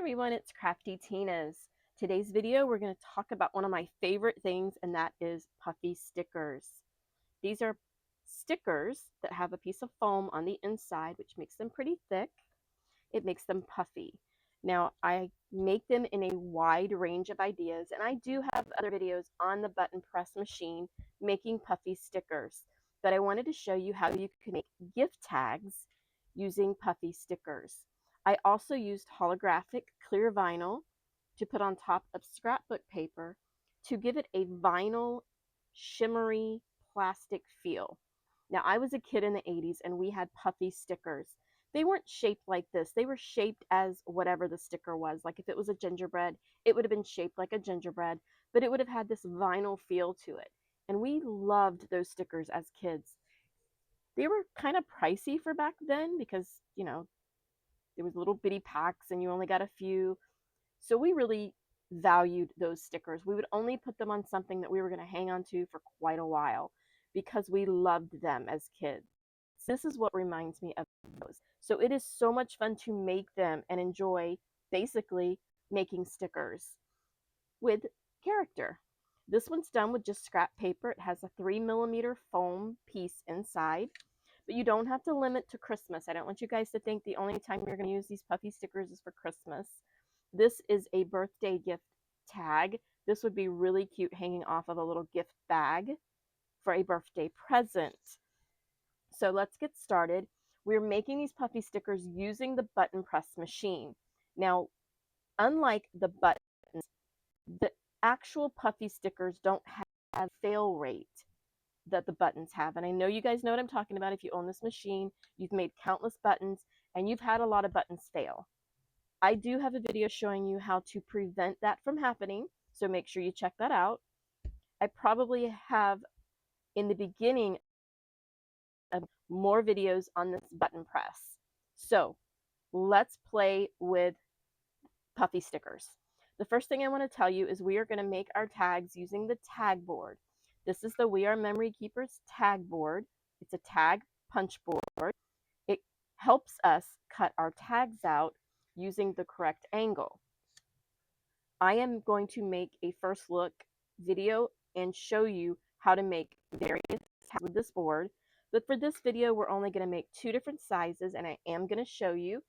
everyone, it's Crafty Tina's. Today's video, we're going to talk about one of my favorite things, and that is puffy stickers. These are stickers that have a piece of foam on the inside, which makes them pretty thick. It makes them puffy. Now, I make them in a wide range of ideas, and I do have other videos on the button press machine making puffy stickers, but I wanted to show you how you can make gift tags using puffy stickers. I also used holographic clear vinyl to put on top of scrapbook paper to give it a vinyl shimmery plastic feel. Now, I was a kid in the 80s and we had puffy stickers. They weren't shaped like this. They were shaped as whatever the sticker was. Like if it was a gingerbread, it would have been shaped like a gingerbread, but it would have had this vinyl feel to it. And we loved those stickers as kids. They were kind of pricey for back then because, there was little bitty packs and you only got a few. So we really valued those stickers. We would only put them on something that we were going to hang on to for quite a while because we loved them as kids. This is what reminds me of those. So it is so much fun to make them and enjoy basically making stickers with character. This one's done with just scrap paper. It has a 3mm foam piece inside, but you don't have to limit to Christmas. I don't want you guys to think the only time you're going to use these puffy stickers is for Christmas. This is a birthday gift tag. This would be really cute hanging off of a little gift bag for a birthday present. So let's get started. We're making these puffy stickers using the button press machine. Now, unlike the buttons, the actual puffy stickers don't have fail rate that the buttons have. And I know you guys know what I'm talking about. If you own this machine, you've made countless buttons and you've had a lot of buttons fail. I do have a video showing you how to prevent that from happening, so make sure you check that out. I probably have in the beginning of more videos on this button press. So let's play with puffy stickers. The first thing I want to tell you is we are going to make our tags using the tag board. This is the We Are Memory Keepers tag board. It's a tag punch board. It helps us cut our tags out using the correct angle. I am going to make a first look video and show you how to make various tags with this board. But for this video, we're only going to make 2 different sizes, and I am going to show you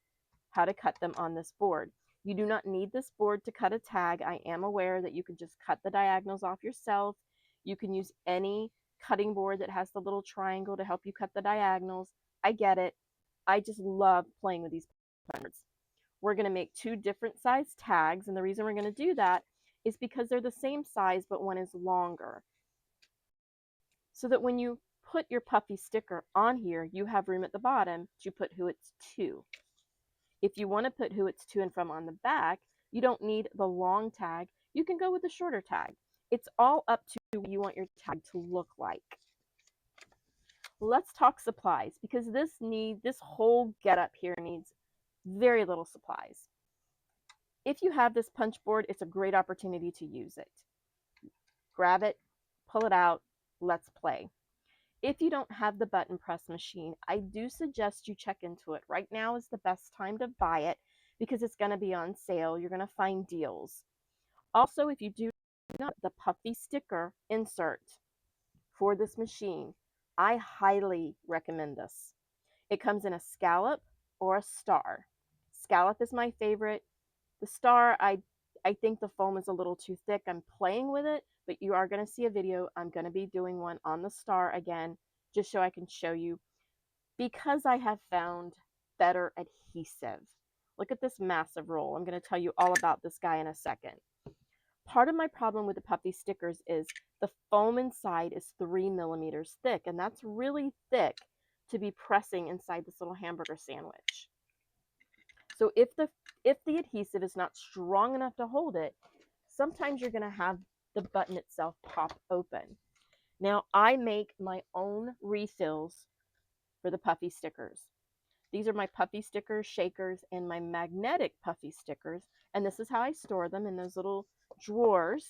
how to cut them on this board. You do not need this board to cut a tag. I am aware that you can just cut the diagonals off yourself. You can use any cutting board that has the little triangle to help you cut the diagonals. I get it. I just love playing with these boards. We're going to make 2 different size tags, and the reason we're going to do that is because they're the same size, but one is longer. So that when you put your puffy sticker on here, you have room at the bottom to put who it's to. If you want to put who it's to and from on the back, you don't need the long tag. You can go with the shorter tag. It's all up to what you want your tag to look like. Let's talk supplies, because this whole getup here needs very little supplies. If you have this punch board, it's a great opportunity to use it. Grab it, pull it out, let's play. If you don't have the button press machine, I do suggest you check into it. Right now is the best time to buy it because it's going to be on sale. You're going to find deals. Also, if you do not the puffy sticker insert for this machine, I highly recommend this. It comes in a scallop or a star. Scallop is my favorite. The star, I think the foam is a little too thick. I'm playing with it, but you are going to see a video. I'm going to be doing one on the star again, just so I can show you, because I have found better adhesive. Look at this massive roll. I'm going to tell you all about this guy in a second. Part of my problem with the puffy stickers is the foam inside is 3mm thick, and that's really thick to be pressing inside this little hamburger sandwich. So if the adhesive is not strong enough to hold it, sometimes you're going to have the button itself pop open. Now, I make my own refills for the puffy stickers. These are my puffy stickers, shakers, and my magnetic puffy stickers. And this is how I store them, in those little drawers.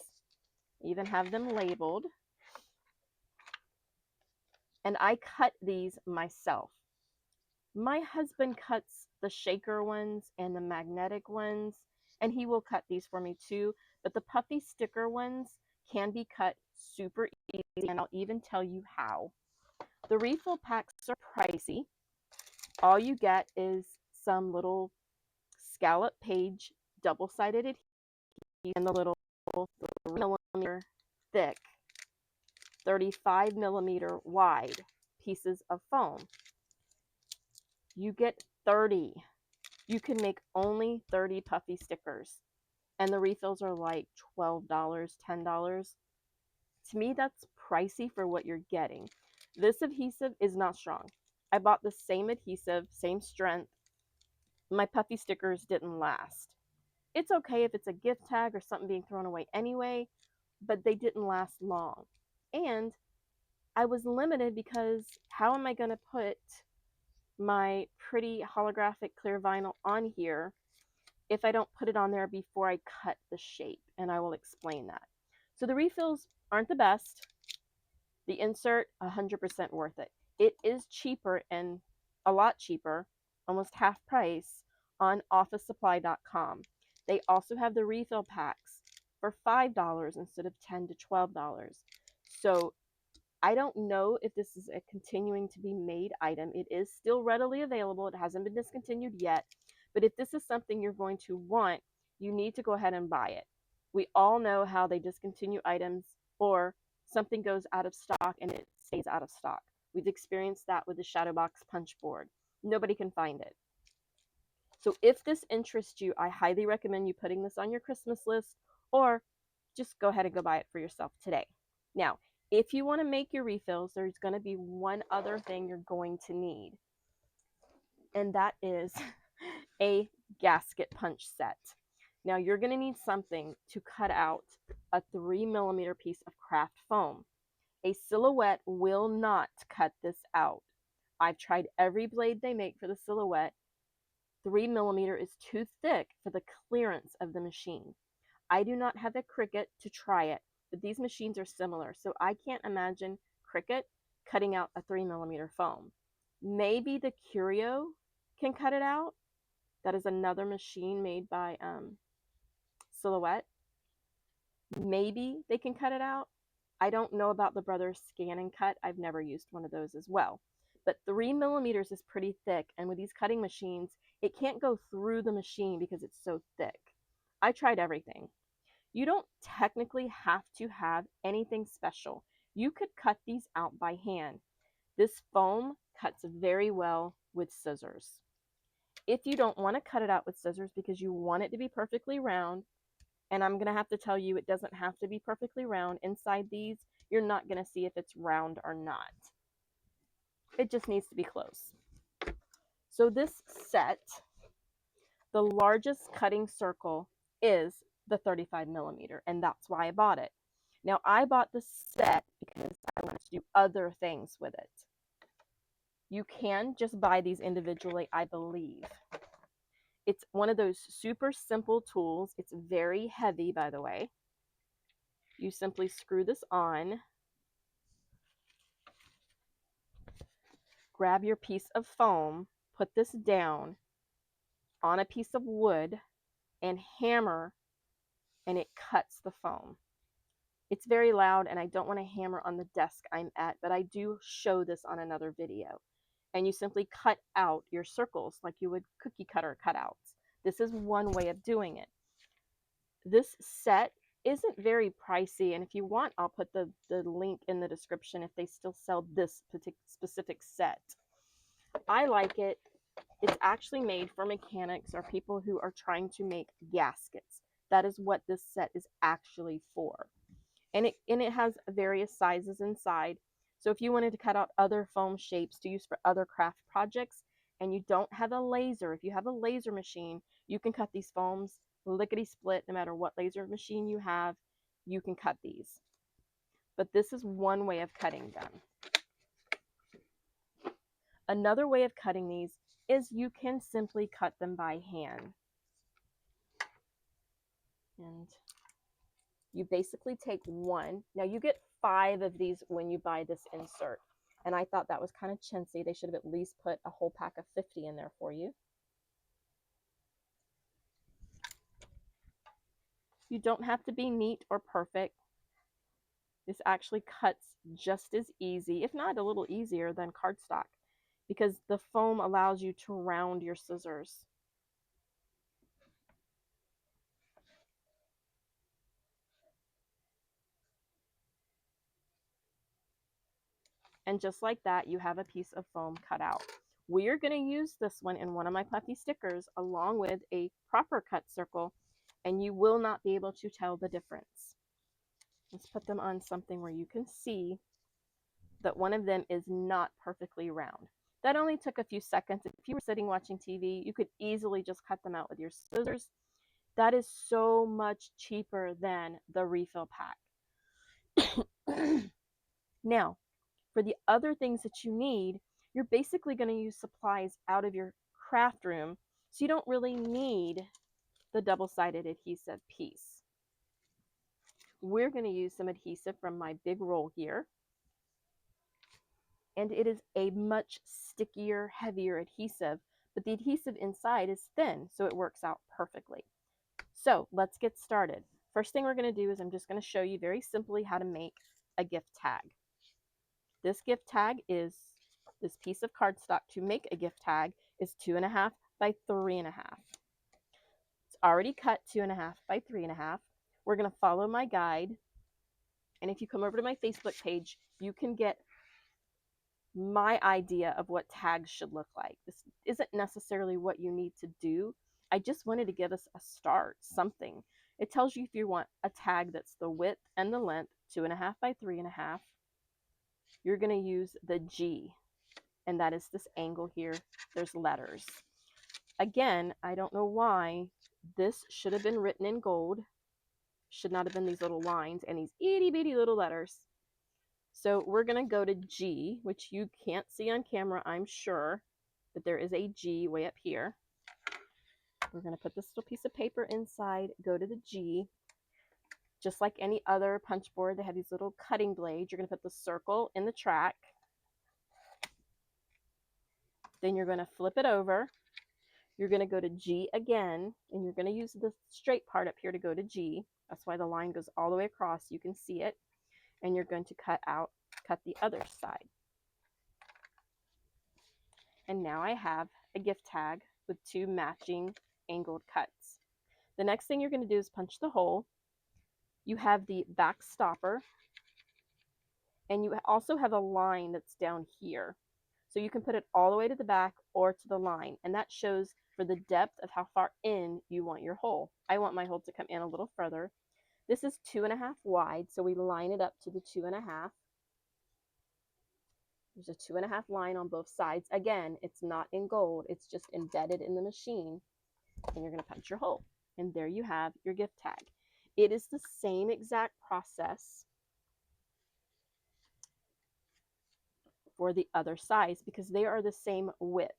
I even have them labeled. And I cut these myself. My husband cuts the shaker ones and the magnetic ones, and he will cut these for me too. But the Puffy sticker ones can be cut super easy, and I'll even tell you how. The refill packs are pricey. All you get is some little scallop page double-sided adhesive and the little 3mm thick, 35mm wide pieces of foam. You get 30. You can make only 30 Puffy stickers, and the refills are like $12, $10. To me, that's pricey for what you're getting. This adhesive is not strong. I bought the same adhesive, same strength. My Puffy stickers didn't last. It's okay if it's a gift tag or something being thrown away anyway, but they didn't last long. And I was limited because how am I going to put my pretty holographic clear vinyl on here if I don't put it on there before I cut the shape? And I will explain that. So the refills aren't the best. The insert, 100% worth it. It is cheaper, and a lot cheaper, almost half price, on officesupply.com. They also have the refill packs for $5 instead of $10 to $12. So I don't know if this is a continuing to be made item. It is still readily available. It hasn't been discontinued yet. But if this is something you're going to want, you need to go ahead and buy it. We all know how they discontinue items, or something goes out of stock and it stays out of stock. We've experienced that with the Shadowbox punch board. Nobody can find it. So if this interests you, I highly recommend you putting this on your Christmas list, or just go ahead and go buy it for yourself today. Now, if you want to make your refills, there's going to be one other thing you're going to need, and that is a gasket punch set. Now, you're going to need something to cut out a 3mm piece of craft foam. A silhouette will not cut this out. I've tried every blade they make for the silhouette. 3mm is too thick for the clearance of the machine. I do not have a Cricut to try it, but these machines are similar, so I can't imagine Cricut cutting out a 3mm foam. Maybe the Curio can cut it out. That is another machine made by Silhouette. Maybe they can cut it out. I don't know about the Brothers Scan and Cut. I've never used one of those as well. But 3mm is pretty thick, and with these cutting machines, it can't go through the machine because it's so thick. I tried everything. You don't technically have to have anything special. You could cut these out by hand. This foam cuts very well with scissors. If you don't want to cut it out with scissors because you want it to be perfectly round, and I'm going to have to tell you it doesn't have to be perfectly round. Inside these, you're not going to see if it's round or not. It just needs to be close. So this set, the largest cutting circle is the 35mm, and that's why I bought it. Now, I bought the set because I wanted to do other things with it. You can just buy these individually, I believe. It's one of those super simple tools. It's very heavy, by the way. You simply screw this on, grab your piece of foam, put this down on a piece of wood, and hammer, and it cuts the foam. It's very loud, and I don't want to hammer on the desk I'm at, but I do show this on another video. And you simply cut out your circles like you would cookie cutter cutouts. This is one way of doing it. This set isn't very pricey, and if you want, I'll put the link in the description if they still sell this specific set. I like it. It's actually made for mechanics or people who are trying to make gaskets. That is what this set is actually for. And it has various sizes inside. So if you wanted to cut out other foam shapes to use for other craft projects, and you don't have a laser, if you have a laser machine, you can cut these foams lickety split. No matter what laser machine you have, you can cut these. But this is one way of cutting them. Another way of cutting these is you can simply cut them by hand. And you basically take one. Now you get 5 of these when you buy this insert. And I thought that was kind of chintzy. They should have at least put a whole pack of 50 in there for you. You don't have to be neat or perfect. This actually cuts just as easy, if not a little easier, than cardstock because the foam allows you to round your scissors. And just like that, you have a piece of foam cut out. We are going to use this one in one of my puffy stickers along with a proper cut circle, and you will not be able to tell the difference. Let's put them on something where you can see that one of them is not perfectly round. That only took a few seconds. If you were sitting watching TV, you could easily just cut them out with your scissors. That is so much cheaper than the refill pack. Now, for the other things that you need, you're basically going to use supplies out of your craft room, so you don't really need the double-sided adhesive piece. We're going to use some adhesive from my big roll here, and it is a much stickier, heavier adhesive, but the adhesive inside is thin, so it works out perfectly. So let's get started. First thing we're going to do is I'm just going to show you very simply how to make a gift tag. This gift tag is, this piece of cardstock to make a gift tag is 2.5 by 3.5. It's already cut 2.5 by 3.5. We're going to follow my guide. And if you come over to my Facebook page, you can get my idea of what tags should look like. This isn't necessarily what you need to do. I just wanted to give us a start, something. It tells you if you want a tag that's the width and the length, 2.5 by 3.5. You're going to use the G, and that is this angle here. There's letters. Again, I don't know why this should have been written in gold. Should not have been these little lines and these itty bitty little letters. So we're going to go to G, which you can't see on camera, I'm sure, but there is a G way up here. We're going to put this little piece of paper inside, go to the G. Just like any other punch board, they have these little cutting blades. You're going to put the circle in the track. Then you're going to flip it over. You're going to go to G again, and you're going to use the straight part up here to go to G. That's why the line goes all the way across. You can see it. And you're going to cut the other side. And now I have a gift tag with 2 matching angled cuts. The next thing you're going to do is punch the hole. You have the back stopper, and you also have a line that's down here. So you can put it all the way to the back or to the line, and that shows for the depth of how far in you want your hole. I want my hole to come in a little further. This is 2.5 wide, so we line it up to the 2.5. There's a 2.5 line on both sides. Again, it's not in gold, it's just embedded in the machine, and you're going to punch your hole. And there you have your gift tag. It is the same exact process for the other sides because they are the same width.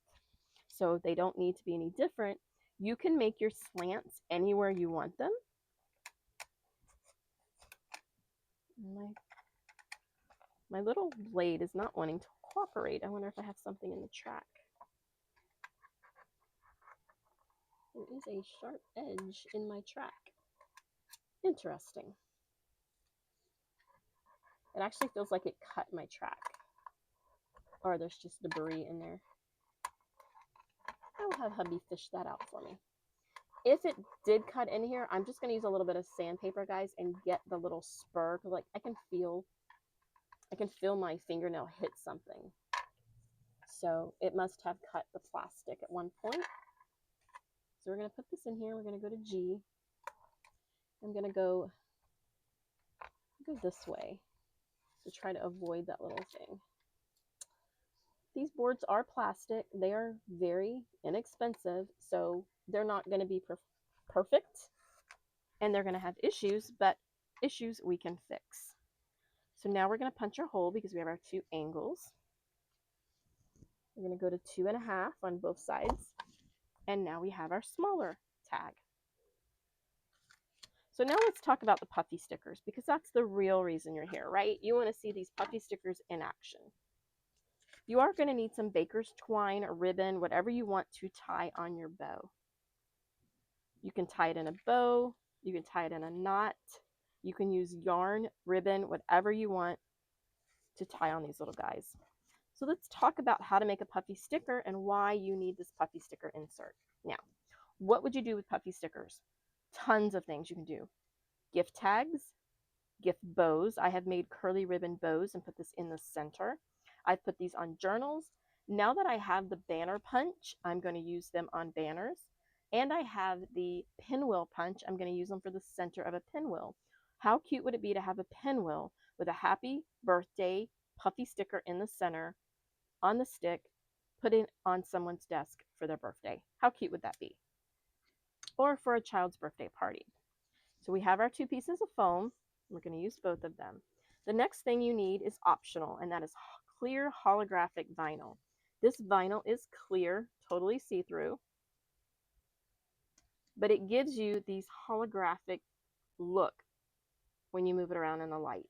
So they don't need to be any different. You can make your slants anywhere you want them. My little blade is not wanting to cooperate. I wonder if I have something in the track. There is a sharp edge in my track. Interesting. It actually feels like it cut my track. Or there's just debris in there. I will have hubby fish that out for me. If it did cut in here, I'm just going to use a little bit of sandpaper, guys, and get the little spur. Like I can feel my fingernail hit something. So it must have cut the plastic at one point. So we're going to put this in here. We're going to go to G. I'm going to go this way to try to avoid that little thing. These boards are plastic. They are very inexpensive, so they're not going to be perfect, and they're going to have issues, but issues we can fix. So now we're going to punch our hole because we have our 2 angles. We're going to go to 2.5 on both sides, and now we have our smaller tag. So now let's talk about the puffy stickers because that's the real reason you're here, right? You want to see these puffy stickers in action. You are going to need some baker's twine or ribbon, whatever you want to tie on your bow. You can tie it in a bow. You can tie it in a knot. You can use yarn, ribbon, whatever you want to tie on these little guys. So let's talk about how to make a puffy sticker and why you need this puffy sticker insert. Now, what would you do with puffy stickers? Tons of things you can do. Gift tags, gift bows. I have made curly ribbon bows and put this in the center. I've put these on journals. Now that I have the banner punch, I'm going to use them on banners. And I have the pinwheel punch. I'm going to use them for the center of a pinwheel. How cute would it be to have a pinwheel with a happy birthday puffy sticker in the center on the stick, put it on someone's desk for their birthday? How cute would that be? Or for a child's birthday party. So we have our two pieces of foam. We're going to use both of them. The next thing you need is optional, and that is clear holographic vinyl. This vinyl is clear, totally see-through, but it gives you these holographic look when you move it around in the light.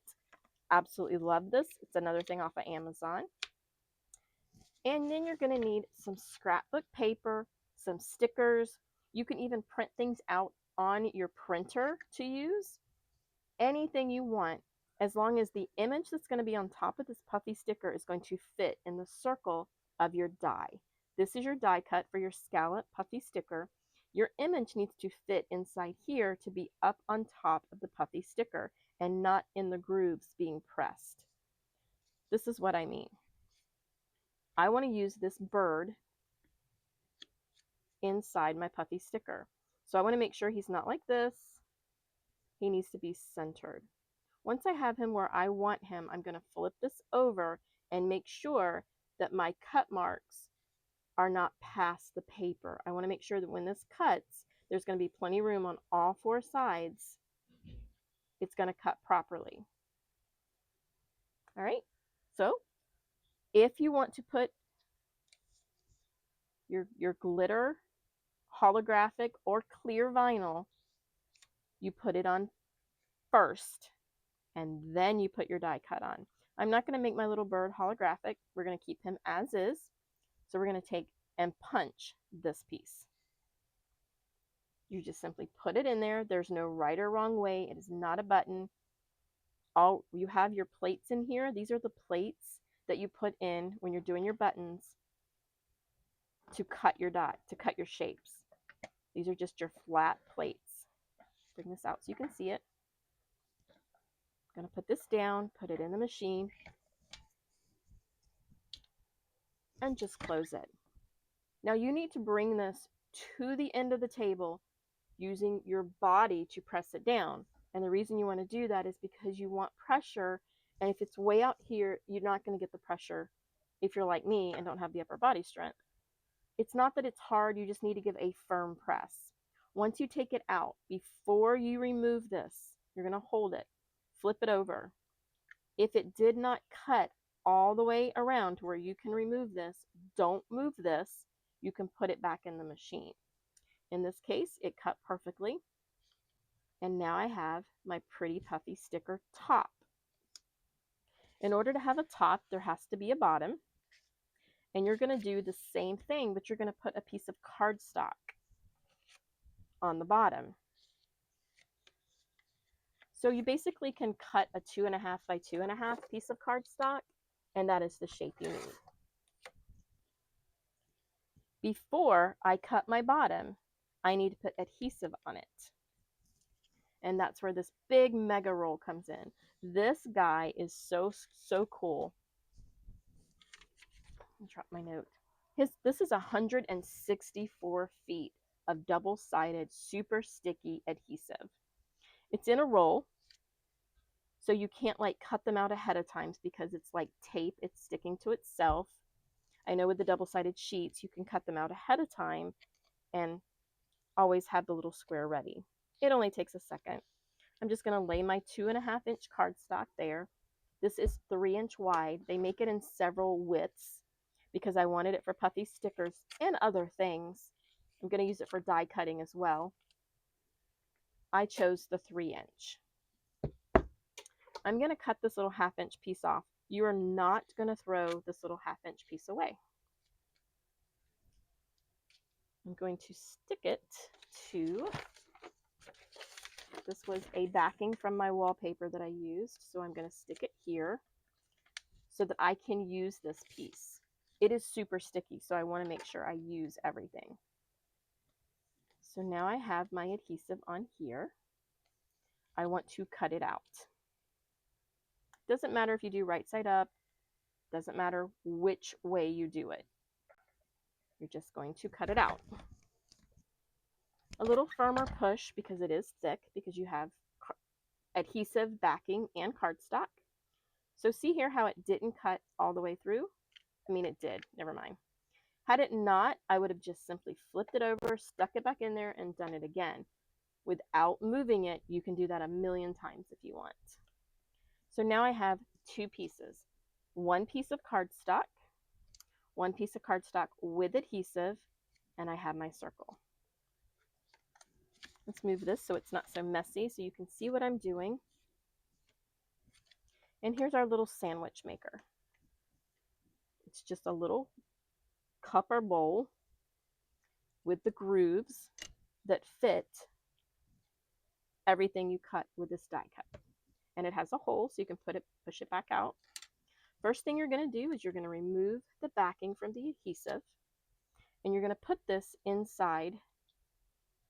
Absolutely love this. It's another thing off of Amazon. And then you're going to need some scrapbook paper, some stickers. You can even print things out on your printer to use. Anything you want, as long as the image that's going to be on top of this puffy sticker is going to fit in the circle of your die. This is your die cut for your scallop puffy sticker. Your image needs to fit inside here to be up on top of the puffy sticker and not in the grooves being pressed. This is what I mean. I want to use this bird inside my puffy sticker. So I want to make sure he's not like this. He needs to be centered. Once I have him where I want him, I'm going to flip this over and make sure that my cut marks are not past the paper. I want to make sure that when this cuts, there's going to be plenty of room on all four sides. It's going to cut properly. All right. So if you want to put your glitter, holographic, or clear vinyl, you put it on first, and then you put your die cut on. I'm not going to make my little bird holographic. We're going to keep him as is. So we're going to take and punch this piece. You just simply put it in there. There's no right or wrong way. It is not a button. All you have your plates in here. These are the plates that you put in when you're doing your buttons to cut your dot, to cut your shapes. These are just your flat plates. Bring this out so you can see it. I'm going to put this down, put it in the machine, and just close it. Now you need to bring this to the end of the table using your body to press it down. And the reason you want to do that is because you want pressure. And if it's way out here, you're not going to get the pressure if you're like me and don't have the upper body strength. It's not that it's hard, you just need to give a firm press. Once you take it out, before you remove this, you're going to hold it, flip it over. If it did not cut all the way around to where you can remove this, don't move this. You can put it back in the machine. In this case, it cut perfectly. And now I have my pretty puffy sticker top. In order to have a top, there has to be a bottom. And you're going to do the same thing, but you're going to put a piece of cardstock on the bottom. So you basically can cut a 2.5 by 2.5 piece of cardstock, and that is the shape you need. Before I cut my bottom, I need to put adhesive on it. And that's where this big mega roll comes in. This guy is so cool. Let me drop my note. This is 164 feet of double-sided, super sticky adhesive. It's in a roll, so you can't like cut them out ahead of time because it's like tape. It's sticking to itself. I know with the double-sided sheets, you can cut them out ahead of time and always have the little square ready. It only takes a second. I'm just going to lay my 2.5-inch cardstock there. This is 3-inch wide. They make it in several widths because I wanted it for puffy stickers and other things. I'm going to use it for die cutting as well. I chose the 3-inch. I'm going to cut this little 1/2-inch piece off. You are not going to throw this little 1/2-inch piece away. I'm going to stick it to This was a backing from my wallpaper that I used, so I'm going to stick it here so that I can use this piece. It is super sticky, so I want to make sure I use everything. So now I have my adhesive on here. I want to cut it out. Doesn't matter if you do right side up, doesn't matter which way you do it. You're just going to cut it out. A little firmer push because it is thick, because you have adhesive backing and cardstock. So see here how it didn't cut all the way through? I mean, it did, never mind. Had it not, I would have just simply flipped it over, stuck it back in there, and done it again. Without moving it, you can do that a million times if you want. So now I have two pieces. One piece of cardstock, one piece of cardstock with adhesive, and I have my circle. Let's move this so it's not so messy so you can see what I'm doing. And here's our little sandwich maker. It's just a little cup or bowl with the grooves that fit everything you cut with this die cut. And it has a hole so you can push it back out. First thing you're going to do is you're going to remove the backing from the adhesive, and you're going to put this inside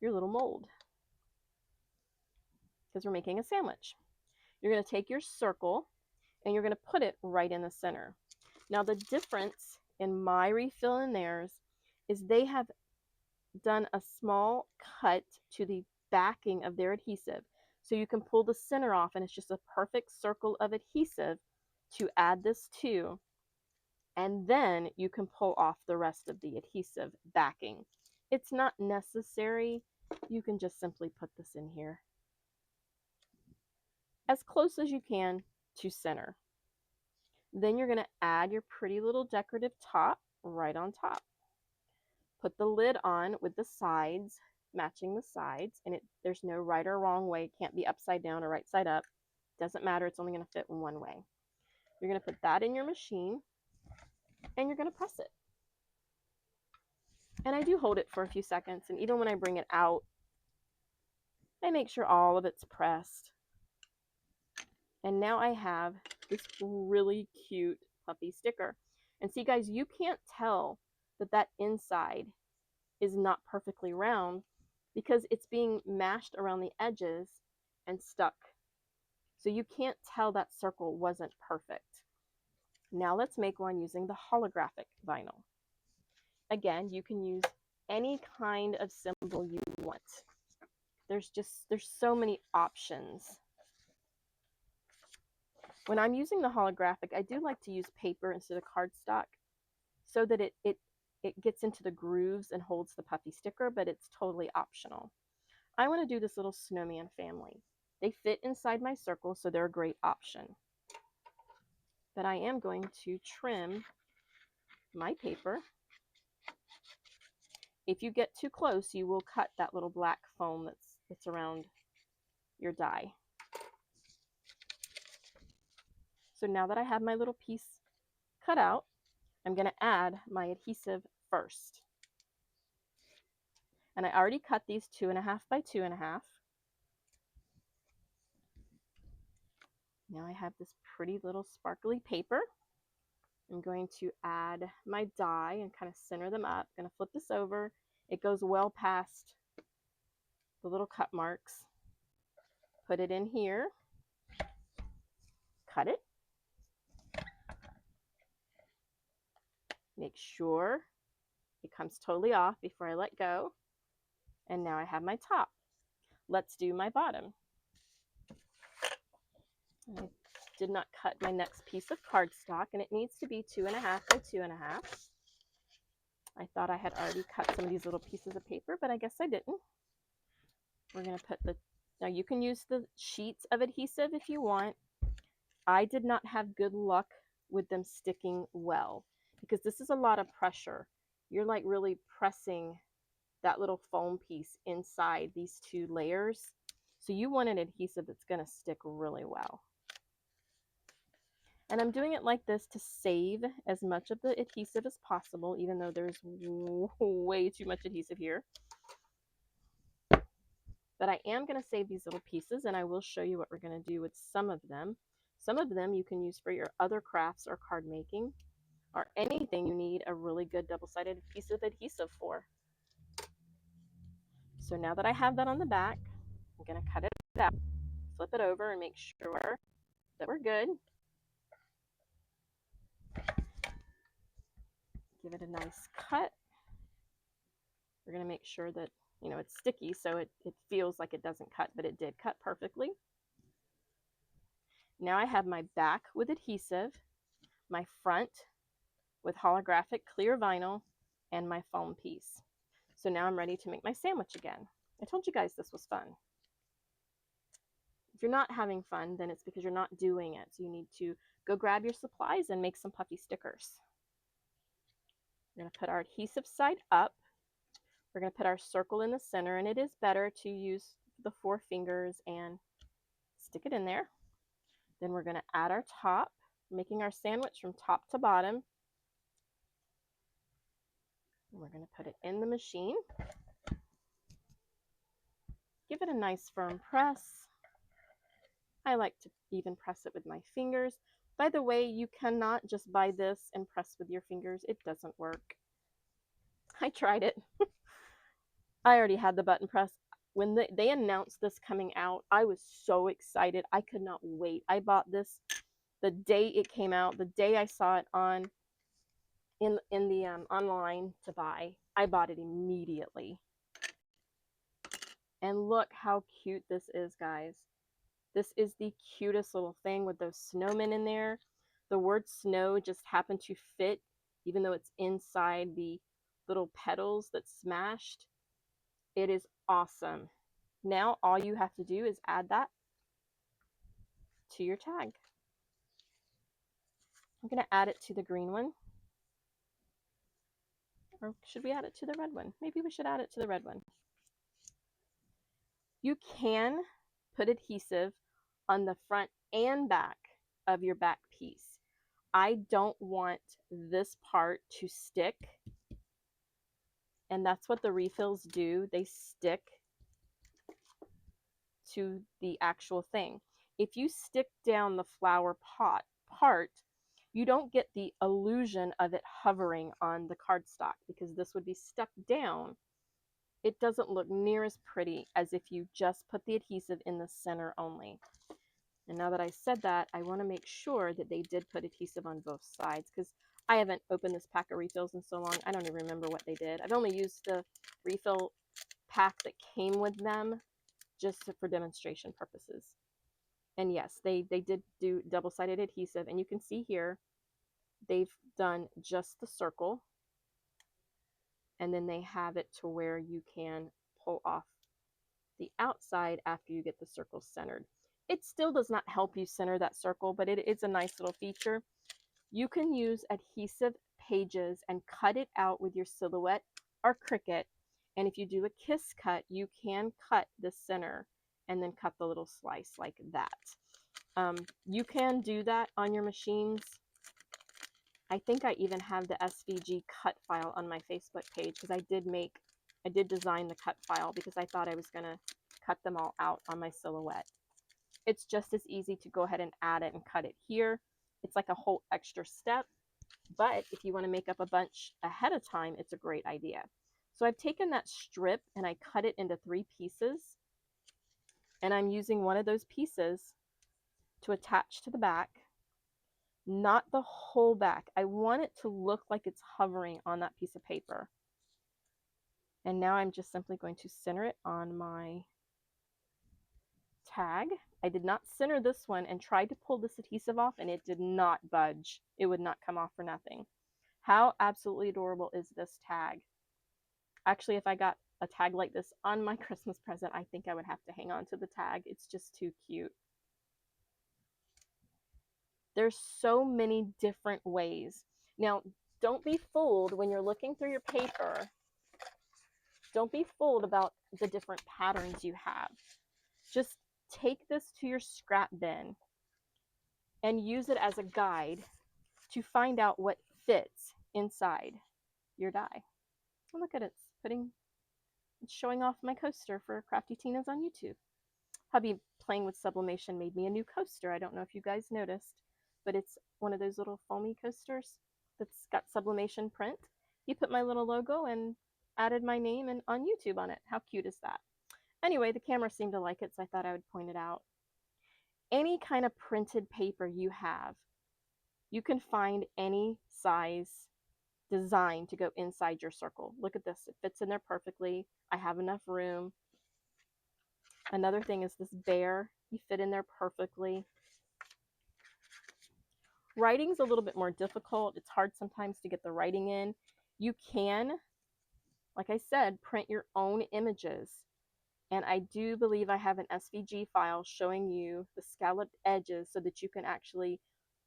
your little mold because we're making a sandwich. You're going to take your circle and you're going to put it right in the center. Now the difference in my refill and theirs is they have done a small cut to the backing of their adhesive, so you can pull the center off and it's just a perfect circle of adhesive to add this to, and then you can pull off the rest of the adhesive backing. It's not necessary. You can just simply put this in here as close as you can to center. Then you're going to add your pretty little decorative top right on top. Put the lid on with the sides, matching the sides, and there's no right or wrong way. It can't be upside down or right side up. Doesn't matter. It's only going to fit in one way. You're going to put that in your machine, and you're going to press it. And I do hold it for a few seconds, and even when I bring it out, I make sure all of it's pressed. And now I have this really cute puffy sticker. And see, guys, you can't tell that that inside is not perfectly round because it's being mashed around the edges and stuck. So you can't tell that circle wasn't perfect. Now let's make one using the holographic vinyl. Again, you can use any kind of symbol you want. There's so many options. When I'm using the holographic, I do like to use paper instead of cardstock so that it gets into the grooves and holds the puffy sticker, but it's totally optional. I want to do this little snowman family. They fit inside my circle, so they're a great option. But I am going to trim my paper. If you get too close, you will cut that little black foam that's around your die. So now that I have my little piece cut out, I'm going to add my adhesive first. And I already cut these 2.5 by 2.5. Now I have this pretty little sparkly paper. I'm going to add my die and kind of center them up. I'm going to flip this over. It goes well past the little cut marks. Put it in here. Cut it. Make sure it comes totally off before I let go. And now I have my top. Let's do my bottom. I did not cut my next piece of cardstock, and it needs to be 2.5 by 2.5. I thought I had already cut some of these little pieces of paper, but I guess I didn't. We're going to put now you can use the sheets of adhesive if you want. I did not have good luck with them sticking well because this is a lot of pressure. You're like really pressing that little foam piece inside these two layers. So you want an adhesive that's going to stick really well. And I'm doing it like this to save as much of the adhesive as possible, even though there's way too much adhesive here. But I am going to save these little pieces, and I will show you what we're going to do with some of them. Some of them you can use for your other crafts or card making, or anything you need a really good double-sided piece of adhesive for. So now that I have that on the back, I'm going to cut it out, flip it over, and make sure that we're good. Give it a nice cut. We're going to make sure that, you know, it's sticky, so it feels like it doesn't cut, but it did cut perfectly. Now I have my back with adhesive, my front with holographic clear vinyl, and my foam piece. So now I'm ready to make my sandwich again. I told you guys this was fun. If you're not having fun, then it's because you're not doing it. So you need to go grab your supplies and make some puffy stickers. We're going to put our adhesive side up. We're going to put our circle in the center, and it is better to use the 4 fingers and stick it in there. Then we're going to add our top, making our sandwich from top to bottom. And we're going to put it in the machine. Give it a nice firm press. I like to even press it with my fingers. By the way, you cannot just buy this and press with your fingers. It doesn't work. I tried it. I already had the button press. When they announced this coming out, I was so excited. I could not wait. I bought this the day it came out, the day I saw it on in the online to buy. I bought it immediately. And look how cute this is, guys. This is the cutest little thing with those snowmen in there. The word snow just happened to fit, even though it's inside the little petals that's smashed. It is awesome. Now all you have to do is add that to your tag. I'm going to add it to the green one. Or should we add it to the red one? Maybe we should add it to the red one. You can put adhesive on the front and back of your back piece. I don't want this part to stick, and that's what the refills do. They stick to the actual thing. If you stick down the flower pot part, you don't get the illusion of it hovering on the cardstock, because this would be stuck down. It doesn't look near as pretty as if you just put the adhesive in the center only. And now that I said that, I want to make sure that they did put adhesive on both sides, because I haven't opened this pack of refills in so long. I don't even remember what they did. I've only used the refill pack that came with them just for demonstration purposes. And yes, they did do double-sided adhesive, and you can see here they've done just the circle, and then they have it to where you can pull off the outside after you get the circle centered. It still does not help you center that circle, but it's a nice little feature. You can use adhesive pages and cut it out with your Silhouette or Cricut. And if you do a kiss cut, you can cut the center and then cut the little slice like that. You can do that on your machines. I think I even have the SVG cut file on my Facebook page, because I did design the cut file because I thought I was going to cut them all out on my Silhouette. It's just as easy to go ahead and add it and cut it here. It's like a whole extra step, but if you want to make up a bunch ahead of time, it's a great idea. So I've taken that strip and I cut it into 3 pieces, and I'm using one of those pieces to attach to the back. Not the whole back. I want it to look like it's hovering on that piece of paper. And now I'm just simply going to center it on my tag. I did not center this one and tried to pull this adhesive off, and it did not budge. It would not come off for nothing. How absolutely adorable is this tag? Actually, if I got a tag like this on my Christmas present, I think I would have to hang on to the tag. It's just too cute. There's so many different ways. Now, don't be fooled when you're looking through your paper. Don't be fooled about the different patterns you have. Just take this to your scrap bin and use it as a guide to find out what fits inside your die. Oh, look at it, it's putting showing off my coaster for Crafty Tina's on YouTube. Hubby playing with sublimation made me a new coaster. I don't know if you guys noticed, but it's one of those little foamy coasters that's got sublimation print. He put my little logo and added my name and on YouTube on it. How cute is that? Anyway, the camera seemed to like it, so I thought I would point it out. Any kind of printed paper you have, you can find any size design to go inside your circle. Look at this, it fits in there perfectly. I have enough room. Another thing is this bear, he fit in there perfectly. Writing's a little bit more difficult. It's hard sometimes to get the writing in. You can, like I said, print your own images. And I do believe I have an SVG file showing you the scalloped edges so that you can actually,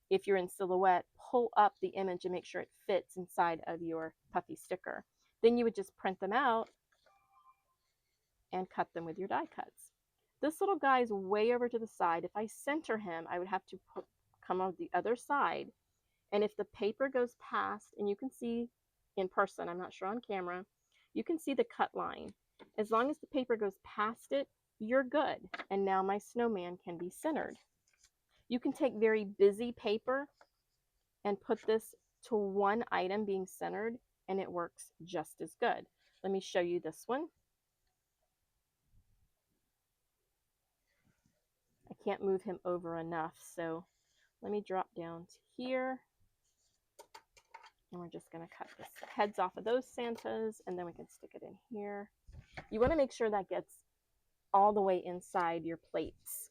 if you're in silhouette, pull up the image and make sure it fits inside of your Puffy sticker. Then you would just print them out and cut them with your die cuts. This little guy is way over to the side. If I center him, I would have to come on the other side. And if the paper goes past, and you can see in person, I'm not sure on camera, you can see the cut line. As long as the paper goes past it, you're good. And now my snowman can be centered. You can take very busy paper and put this to one item being centered, and it works just as good. Let me show you this one. I can't move him over enough, so let me drop down to here. And we're just going to cut the heads off of those Santas, and then we can stick it in here. You want to make sure that gets all the way inside your plates.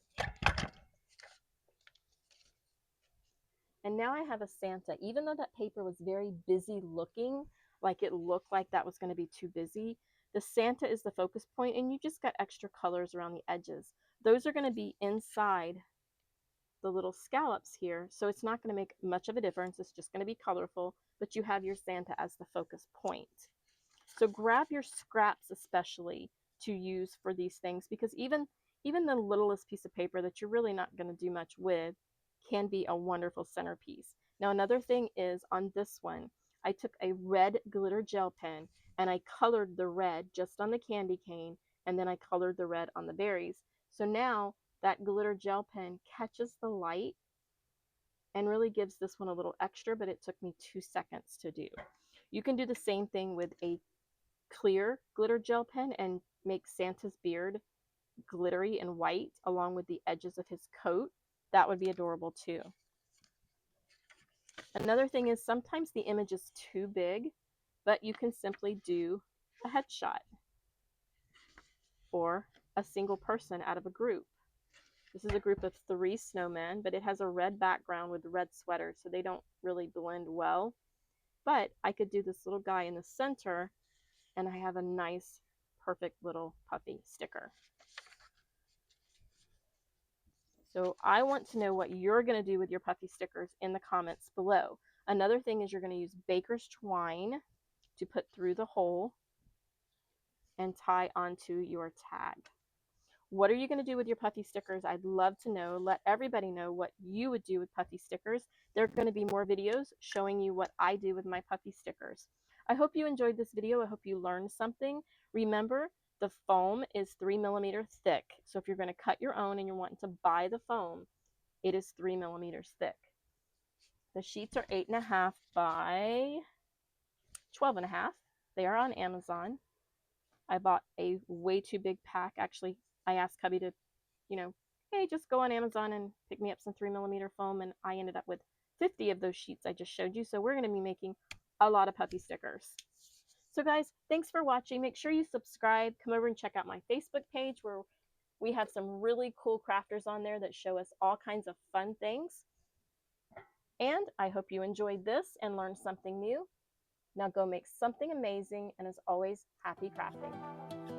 And now I have a Santa. Even though that paper was very busy looking, like it looked like that was going to be too busy, the Santa is the focus point, and you just got extra colors around the edges. Those are going to be inside the little scallops here, so it's not going to make much of a difference. It's just going to be colorful, but you have your Santa as the focus point. So grab your scraps especially to use for these things, because even the littlest piece of paper that you're really not going to do much with can be a wonderful centerpiece. Now another thing is, on this one, I took a red glitter gel pen and I colored the red just on the candy cane, and then I colored the red on the berries. So now that glitter gel pen catches the light and really gives this one a little extra, but it took me 2 seconds to do. You can do the same thing with a clear glitter gel pen and make Santa's beard glittery and white along with the edges of his coat. That would be adorable too. Another thing is, sometimes the image is too big, but you can simply do a headshot or a single person out of a group. This is a group of 3 snowmen, but it has a red background with red sweaters, so they don't really blend well. But I could do this little guy in the center, and I have a nice, perfect little Puffy sticker. So I want to know what you're going to do with your Puffy stickers in the comments below. Another thing is, you're going to use baker's twine to put through the hole and tie onto your tag. What are you going to do with your Puffy stickers? I'd love to know. Let everybody know what you would do with Puffy stickers. There are going to be more videos showing you what I do with my Puffy stickers. I hope you enjoyed this video. I hope you learned something. Remember, the foam is 3 millimeters thick. So if you're going to cut your own and you're wanting to buy the foam, it is 3 millimeters thick. The sheets are 8.5 by 12.5. They are on Amazon. I bought a way too big pack. Actually, I asked hubby to, hey, just go on Amazon and pick me up some 3 millimeter foam, and I ended up with 50 of those sheets I just showed you. So we're going to be making a lot of Puffy stickers. So guys, thanks for watching. Make sure you subscribe. Come over and check out my Facebook page, where we have some really cool crafters on there that show us all kinds of fun things. And I hope you enjoyed this and learned something new. Now go make something amazing, and as always, happy crafting.